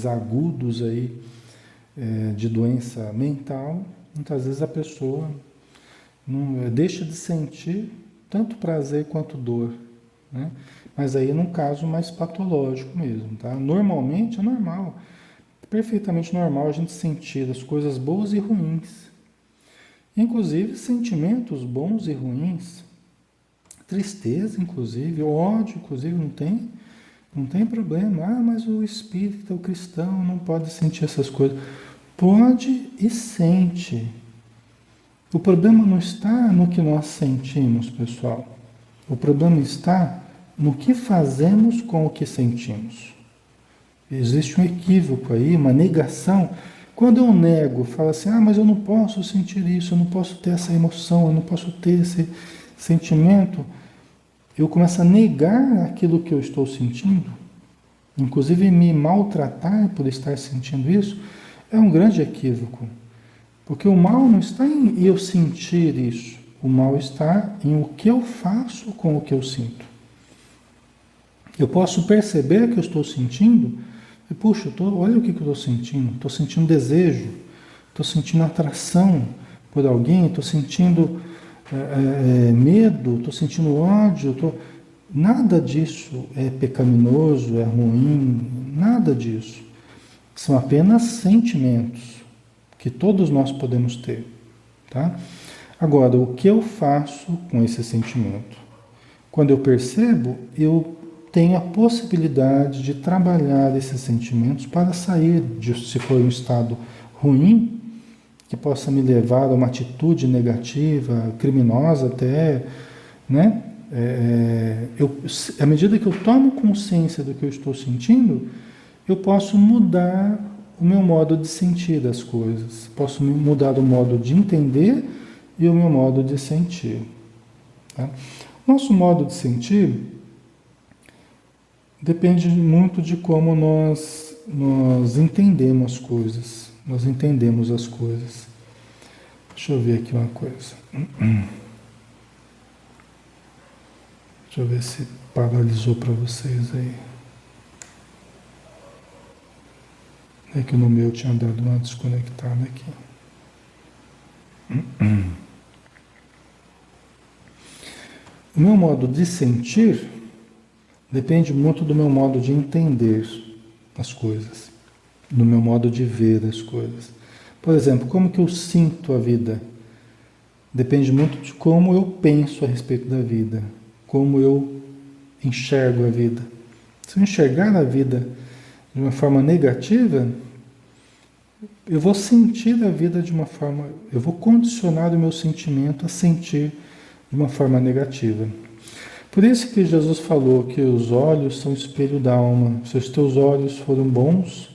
agudos aí, de doença mental, muitas vezes a pessoa não, deixa de sentir tanto prazer quanto dor, né? Mas aí num caso mais patológico mesmo, tá? Normalmente é normal, perfeitamente normal a gente sentir as coisas boas e ruins. Inclusive sentimentos bons e ruins, tristeza inclusive, ódio inclusive não tem problema. Ah, mas o espírita, o cristão não pode sentir essas coisas. Pode e sente. O problema não está no que nós sentimos, pessoal. O problema está no que fazemos com o que sentimos. Existe um equívoco aí, uma negação. Quando eu nego, falo assim, ah, mas eu não posso sentir isso, eu não posso ter essa emoção, eu não posso ter esse sentimento, eu começo a negar aquilo que eu estou sentindo, inclusive me maltratar por estar sentindo isso, é um grande equívoco. Porque o mal não está em eu sentir isso, o mal está em o que eu faço com o que eu sinto. Eu posso perceber que eu estou sentindo, e puxa, olha o que eu estou sentindo. Estou sentindo desejo, estou sentindo atração por alguém, estou sentindo medo, estou sentindo ódio. Nada disso é pecaminoso, é ruim, nada disso. São apenas sentimentos que todos nós podemos ter, tá? Agora, o que eu faço com esse sentimento? Quando eu percebo, eu tenho a possibilidade de trabalhar esses sentimentos para sair se for um estado ruim, que possa me levar a uma atitude negativa, criminosa até, né? À medida que eu tomo consciência do que eu estou sentindo, eu posso mudar o meu modo de sentir as coisas, posso mudar o modo de entender e o meu modo de sentir. Tá? Nosso modo de sentir depende muito de como nós entendemos as coisas. Nós entendemos as coisas. Deixa eu ver aqui uma coisa. Deixa eu ver se paralisou para vocês aí. É que no meu tinha dado uma desconectada aqui. O meu modo de sentir depende muito do meu modo de entender as coisas, do meu modo de ver as coisas. Por exemplo, como que eu sinto a vida? Depende muito de como eu penso a respeito da vida, como eu enxergo a vida. Se eu enxergar a vida de uma forma negativa, eu vou sentir a vida de uma forma, eu vou condicionar o meu sentimento a sentir de uma forma negativa. Por isso que Jesus falou que os olhos são espelho da alma. Se os teus olhos forem bons,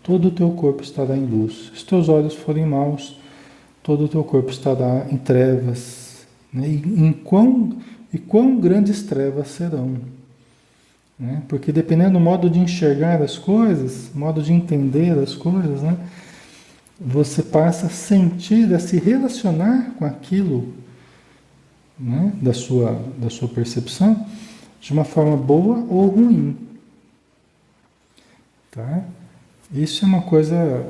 todo o teu corpo estará em luz. Se os teus olhos forem maus, todo o teu corpo estará em trevas. Né? E quão grandes trevas serão. Né? Porque dependendo do modo de enxergar as coisas, modo de entender as coisas, né? Você passa a sentir, a se relacionar com aquilo, né? da sua percepção, de uma forma boa ou ruim. Tá? Isso é uma coisa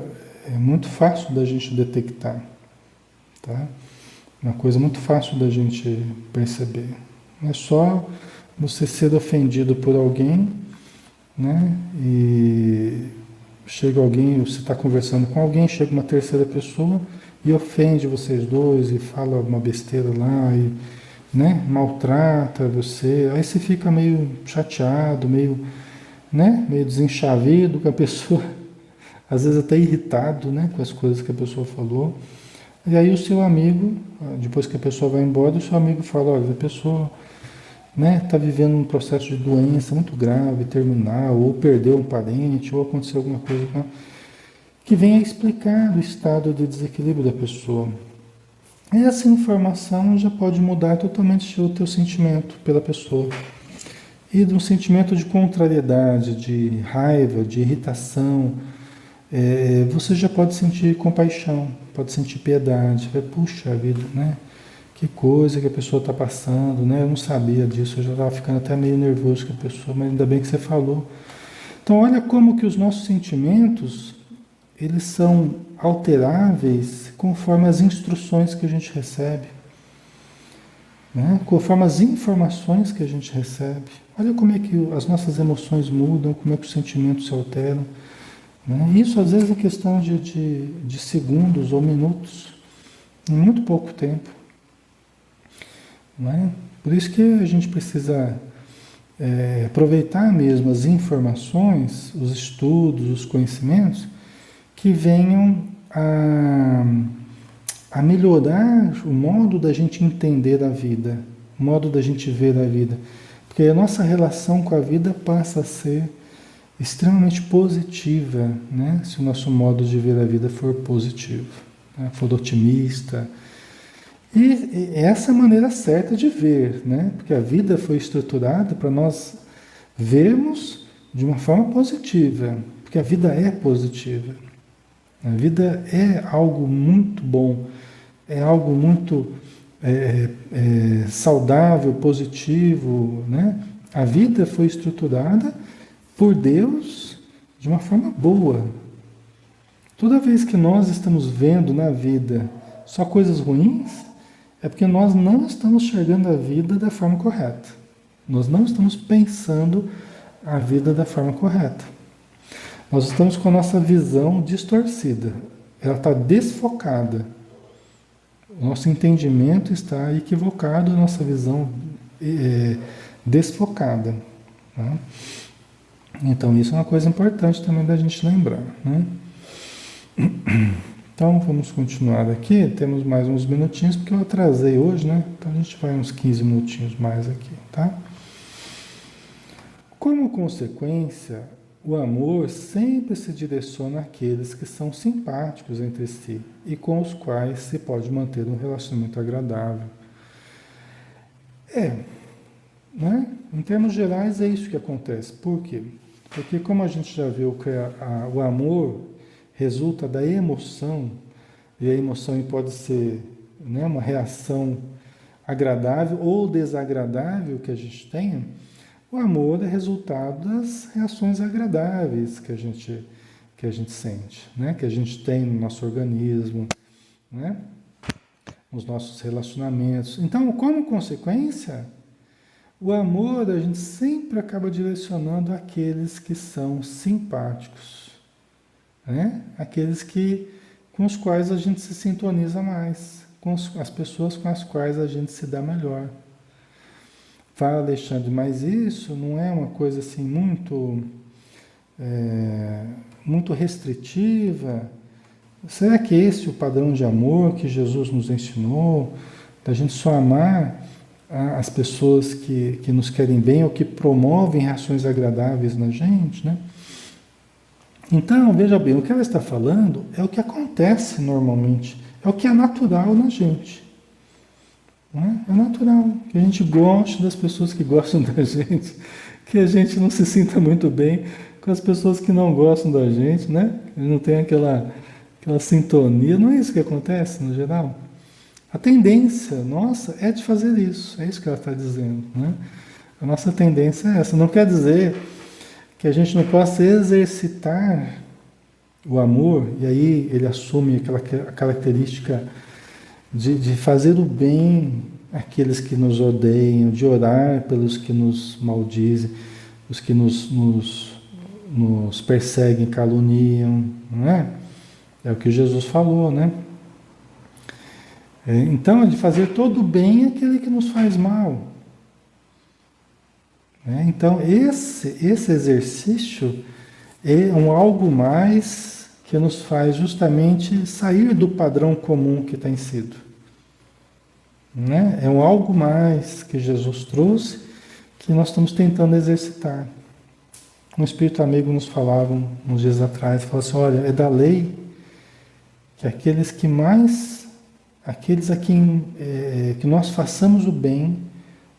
muito fácil da gente detectar. Tá? Uma coisa muito fácil da gente perceber. É só você ser ofendido por alguém, né? E chega alguém, você está conversando com alguém, chega uma terceira pessoa e ofende vocês dois e fala uma besteira lá e, né, maltrata você. Aí você fica meio chateado, meio, né, meio desenchavido com a pessoa, às vezes até irritado, né, com as coisas que a pessoa falou. E aí o seu amigo, depois que a pessoa vai embora, o seu amigo fala, olha, a pessoa, né, está vivendo um processo de doença muito grave, terminal, ou perdeu um parente, ou aconteceu alguma coisa que venha explicar o estado de desequilíbrio da pessoa. Essa informação já pode mudar totalmente o teu sentimento pela pessoa. E de um sentimento de contrariedade, de raiva, de irritação, você já pode sentir compaixão, pode sentir piedade. Puxa vida, né? Que coisa que a pessoa está passando, né? Eu não sabia disso, eu já estava ficando até meio nervoso com a pessoa, mas ainda bem que você falou. Então, olha como que os nossos sentimentos, eles são alteráveis conforme as instruções que a gente recebe. né? Conforme as informações que a gente recebe. Olha como é que as nossas emoções mudam, como é que os sentimentos se alteram. Né? Isso às vezes é questão de segundos ou minutos, em muito pouco tempo. Né? Por isso que a gente precisa aproveitar mesmo as informações, os estudos, os conhecimentos que venham a melhorar o modo da gente entender a vida, o modo da gente ver a vida. Porque a nossa relação com a vida passa a ser extremamente positiva, né? Se o nosso modo de ver a vida for positivo, né? For otimista. E essa é a maneira certa de ver, né? Porque a vida foi estruturada para nós vermos de uma forma positiva, porque a vida é positiva. A vida é algo muito bom, é algo muito saudável, positivo, né? A vida foi estruturada por Deus de uma forma boa. Toda vez que nós estamos vendo na vida só coisas ruins, é porque nós não estamos enxergando a vida da forma correta. Nós não estamos pensando a vida da forma correta. Nós estamos com a nossa visão distorcida. Ela está desfocada. O nosso entendimento está equivocado, a nossa visão desfocada. Tá? Então, isso é uma coisa importante também da gente lembrar. Né? Então, vamos continuar aqui. Temos mais uns minutinhos, porque eu atrasei hoje, né? Então, a gente vai uns 15 minutinhos mais aqui, tá? Como consequência, o amor sempre se direciona àqueles que são simpáticos entre si e com os quais se pode manter um relacionamento agradável. Né? Em termos gerais, é isso que acontece. Por quê? Porque, como a gente já viu que o amor resulta da emoção, e a emoção pode ser, né, uma reação agradável ou desagradável que a gente tenha, o amor é resultado das reações agradáveis que a gente sente, né, que a gente tem no nosso organismo, né, nos nossos relacionamentos. Então, como consequência, o amor a gente sempre acaba direcionando àqueles que são simpáticos, né? Aqueles com os quais a gente se sintoniza mais, com as pessoas com as quais a gente se dá melhor. Fala, Alexandre, mas isso não é uma coisa assim muito restritiva? Será que esse é o padrão de amor que Jesus nos ensinou? Da gente só amar as pessoas que nos querem bem ou que promovem reações agradáveis na gente, né? Então, veja bem, o que ela está falando é o que acontece normalmente, é o que é natural na gente. Né? É natural que a gente goste das pessoas que gostam da gente, que a gente não se sinta muito bem com as pessoas que não gostam da gente, né? Não tem aquela sintonia, não é isso que acontece no geral? A tendência nossa é de fazer isso, é isso que ela está dizendo, né? A nossa tendência é essa, não quer dizer que a gente não possa exercitar o amor, e aí ele assume aquela característica de fazer o bem àqueles que nos odeiam, de orar pelos que nos maldizem, os que nos perseguem, caluniam, não é? É o que Jesus falou, né? Então, é de fazer todo o bem àquele que nos faz mal. Então, esse exercício é algo mais que nos faz justamente sair do padrão comum que tem sido. Né? É algo mais que Jesus trouxe que nós estamos tentando exercitar. Um espírito amigo nos falava uns dias atrás, falou assim, olha, é da lei que aqueles a quem que nós façamos o bem,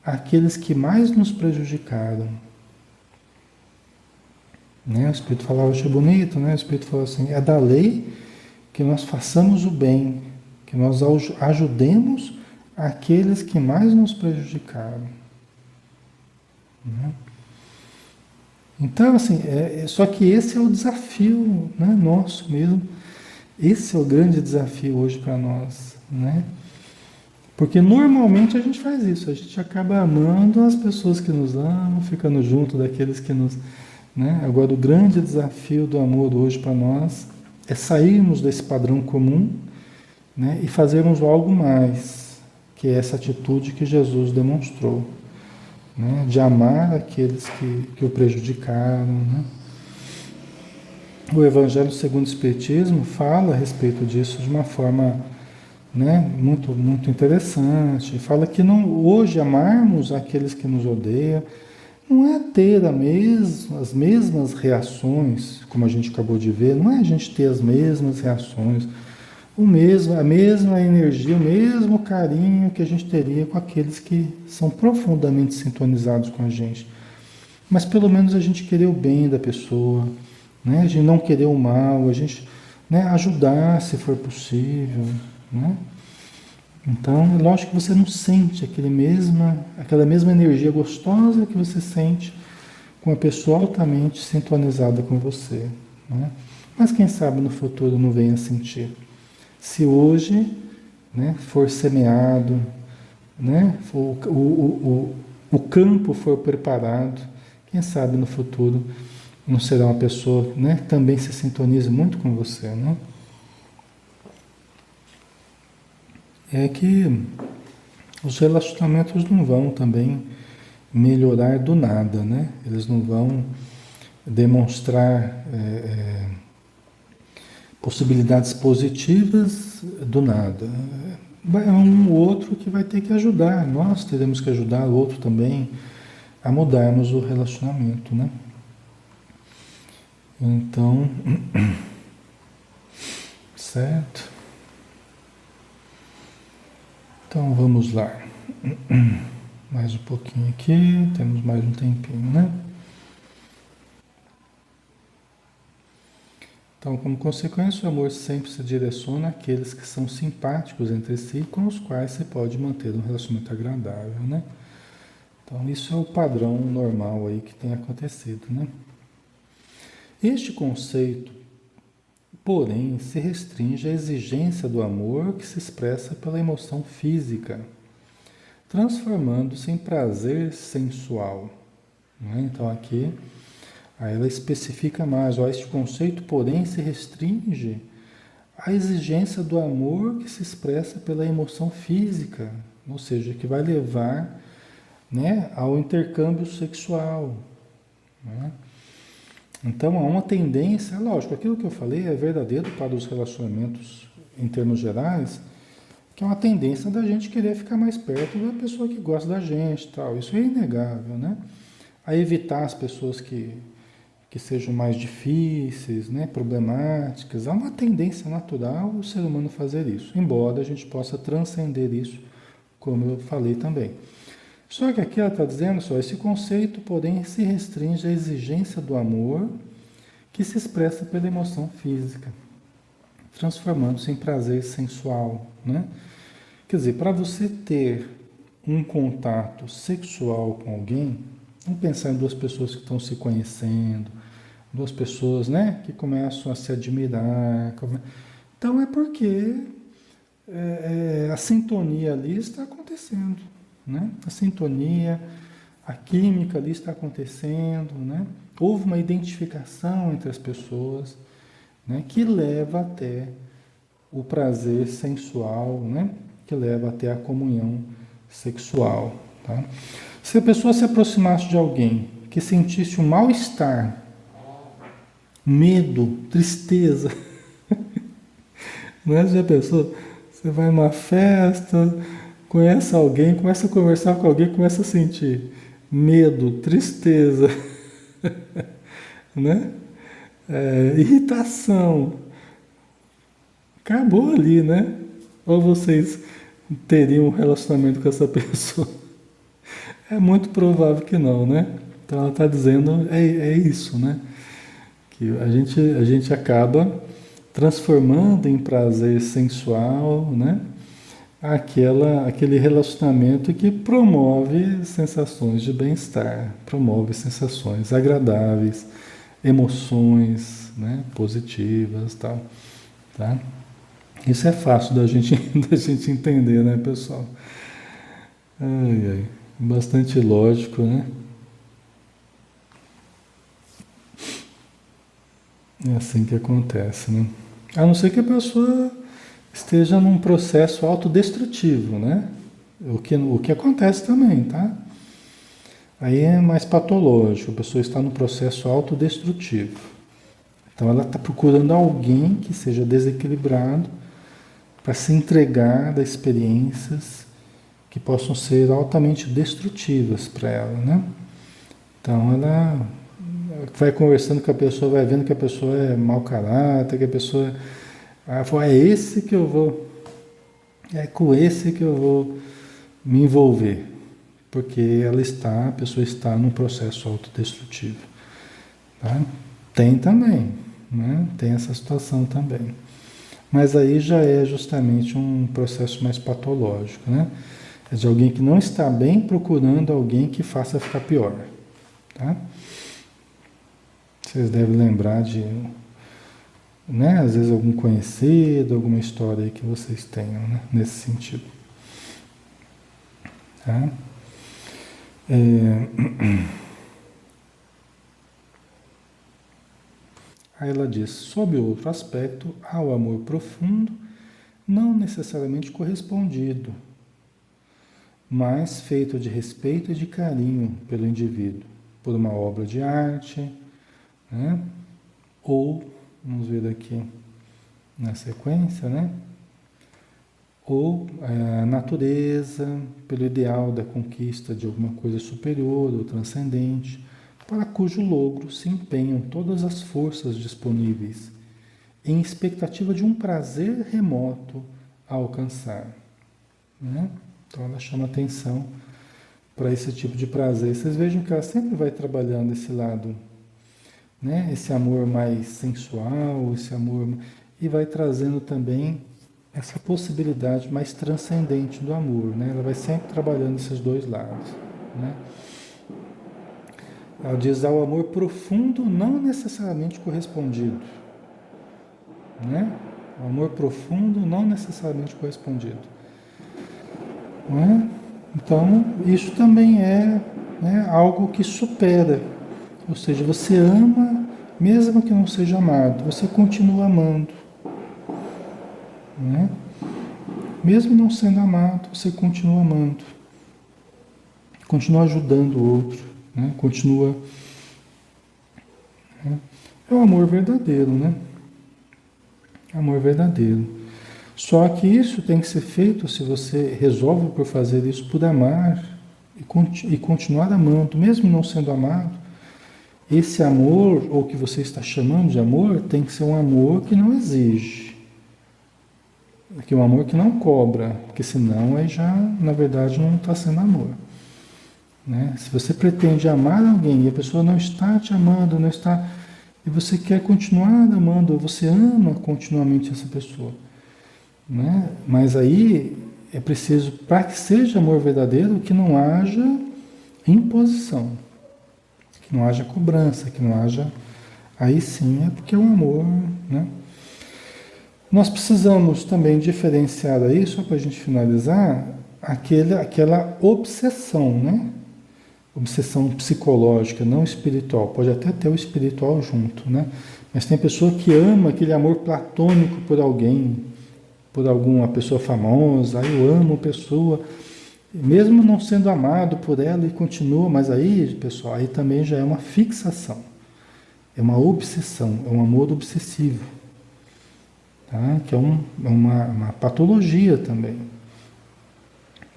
aqueles que mais nos prejudicaram. Né? O Espírito falava, achei bonito, né? O Espírito falou assim, é da lei que nós façamos o bem, que nós ajudemos aqueles que mais nos prejudicaram. Né? Então, assim, só que esse é o desafio, né, nosso mesmo. Esse é o grande desafio hoje para nós, né? Porque normalmente a gente faz isso, a gente acaba amando as pessoas que nos amam, ficando junto daqueles que nos, né? Agora, o grande desafio do amor hoje para nós é sairmos desse padrão comum, né? E fazermos algo mais, que é essa atitude que Jesus demonstrou, né? De amar aqueles que o prejudicaram, né? O Evangelho segundo o Espiritismo fala a respeito disso de uma forma, né, muito, muito interessante. Fala que não, hoje amarmos aqueles que nos odeiam não é ter as mesmas reações, como a gente acabou de ver, não é a gente ter as mesmas reações, a mesma energia, o mesmo carinho que a gente teria com aqueles que são profundamente sintonizados com a gente. Mas pelo menos a gente querer o bem da pessoa, né? A gente não querer o mal, a gente, né, ajudar se for possível, né? Então, é lógico que você não sente aquela mesma energia gostosa que você sente com a pessoa altamente sintonizada com você, né? Mas quem sabe no futuro não venha a sentir. Se hoje, né, for semeado, né, o campo for preparado, quem sabe no futuro não será uma pessoa, né, que também se sintonize muito com você, né? É que os relacionamentos não vão também melhorar do nada, né? Eles não vão demonstrar possibilidades positivas do nada. É um outro que vai ter que ajudar, nós teremos que ajudar o outro também a mudarmos o relacionamento, né? Então, certo? Então vamos lá. Mais um pouquinho aqui, temos mais um tempinho, né? Então, como consequência, o amor sempre se direciona àqueles que são simpáticos entre si, com os quais se pode manter um relacionamento agradável, né? Então, isso é o padrão normal aí que tem acontecido, né? Este conceito, porém, se restringe à exigência do amor que se expressa pela emoção física, transformando-se em prazer sensual, né? Então, aqui, aí ela especifica mais, ó, este conceito, porém, se restringe à exigência do amor que se expressa pela emoção física, ou seja, que vai levar, né, ao intercâmbio sexual, né? Então há uma tendência, lógico, aquilo que eu falei é verdadeiro para os relacionamentos em termos gerais, que é uma tendência da gente querer ficar mais perto da pessoa que gosta da gente, tal. Isso é inegável, né? A evitar as pessoas que sejam mais difíceis, né, problemáticas. Há uma tendência natural o ser humano fazer isso, embora a gente possa transcender isso, como eu falei também. Só que aqui ela está dizendo só, esse conceito, porém, se restringe à exigência do amor que se expressa pela emoção física, transformando-se em prazer sensual, né? Quer dizer, para você ter um contato sexual com alguém, vamos pensar em duas pessoas que estão se conhecendo, duas pessoas, né, que começam a se admirar. Então é porque a sintonia ali está acontecendo, né? A sintonia, a química ali está acontecendo, né? Houve uma identificação entre as pessoas, né, que leva até o prazer sensual, né? Que leva até a comunhão sexual, tá? Se a pessoa se aproximasse de alguém que sentisse um mal-estar, medo, tristeza, não é? Já pensou? Você vai numa festa, conhece alguém, começa a conversar com alguém, começa a sentir medo, tristeza, né? Irritação. Acabou ali, né? Ou vocês teriam um relacionamento com essa pessoa? É muito provável que não, né? Então ela está dizendo, é isso, né? Que a gente acaba transformando em prazer sensual, né? Aquele relacionamento que promove sensações de bem-estar, promove sensações agradáveis, emoções, né, positivas, tal, tá? Isso é fácil da gente, da gente entender, né, pessoal? Ai, ai. Bastante lógico, né? É assim que acontece, né? A não ser que a pessoa esteja num processo autodestrutivo, né? O que acontece também, tá? Aí é mais patológico, a pessoa está no processo autodestrutivo. Então ela está procurando alguém que seja desequilibrado para se entregar a experiências que possam ser altamente destrutivas para ela, né? Então ela vai conversando com a pessoa, vai vendo que a pessoa é mau caráter, que a pessoa fala, é esse que eu vou, é com esse que eu vou me envolver, porque a pessoa está num processo autodestrutivo, tá? Tem também, né? Tem essa situação também. Mas aí já é justamente um processo mais patológico, né? É de alguém que não está bem procurando alguém que faça ficar pior, tá? Vocês devem lembrar de, né? Às vezes algum conhecido, alguma história aí que vocês tenham, né? Nesse sentido, tá? Aí ela diz, sob outro aspecto, há o amor profundo, não necessariamente correspondido, mas feito de respeito e de carinho pelo indivíduo, por uma obra de arte, né? Ou, vamos ver aqui na sequência, né? Ou a natureza, pelo ideal da conquista de alguma coisa superior ou transcendente, para cujo logro se empenham todas as forças disponíveis, em expectativa de um prazer remoto a alcançar, né? Então ela chama atenção para esse tipo de prazer. Vocês vejam que ela sempre vai trabalhando esse lado, né? Esse amor mais sensual, esse amor, e vai trazendo também essa possibilidade mais transcendente do amor, né? Ela vai sempre trabalhando esses dois lados, né? Ela diz ao amor profundo, não necessariamente correspondido, né? O amor profundo, não necessariamente correspondido, não é? Então, isso também é, né, algo que supera. Ou seja, você ama, mesmo que não seja amado, você continua amando, né? Mesmo não sendo amado, você continua amando, continua ajudando o outro, né? Continua, né? É o amor verdadeiro, né? Amor verdadeiro. Só que isso tem que ser feito se você resolve por fazer isso por amar e continuar amando, mesmo não sendo amado. Esse amor, ou que você está chamando de amor, tem que ser um amor que não exige. Que é um amor que não cobra, porque senão aí já, na verdade, não está sendo amor, né? Se você pretende amar alguém e a pessoa não está te amando, não está, e você quer continuar amando, você ama continuamente essa pessoa, né? Mas aí é preciso, para que seja amor verdadeiro, que não haja imposição, que não haja cobrança, que não haja. Aí sim é porque é um amor, né? Nós precisamos também diferenciar aí, só para a gente finalizar, aquela obsessão, né? Obsessão psicológica, não espiritual. Pode até ter o espiritual junto, né? Mas tem pessoa que ama aquele amor platônico por alguém, por alguma pessoa famosa. Aí eu amo a pessoa, mesmo não sendo amado por ela e continua. Mas aí, pessoal, aí também já é uma fixação. É uma obsessão, é um amor obsessivo. Tá? Que é uma patologia também.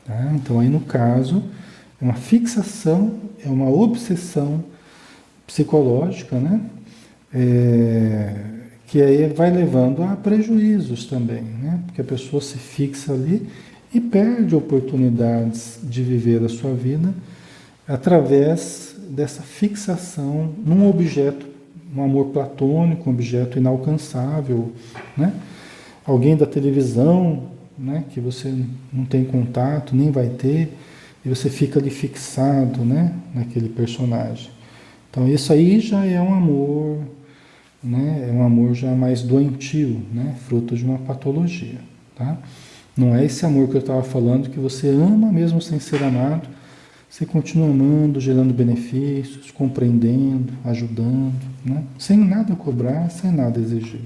Tá? Então aí no caso, é uma fixação, é uma obsessão psicológica, né? Que aí vai levando a prejuízos também, né? Porque a pessoa se fixa ali e perde oportunidades de viver a sua vida através dessa fixação num objeto, um amor platônico, um objeto inalcançável, né? Alguém da televisão, né? Que você não tem contato, nem vai ter, e você fica ali fixado, né? Naquele personagem. Então isso aí já é um amor né? É um amor já mais doentio, né? Fruto de uma patologia, tá? Não é esse amor que eu estava falando, que você ama mesmo sem ser amado, você continua amando, gerando benefícios, compreendendo, ajudando, né? Sem nada cobrar, sem nada exigir.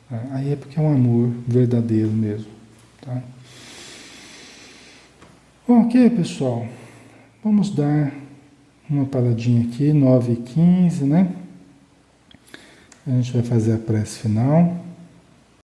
Tá? Aí é porque é um amor verdadeiro mesmo, tá? Ok, pessoal, vamos dar uma paradinha aqui, 9h15, né? A gente vai fazer a prece final.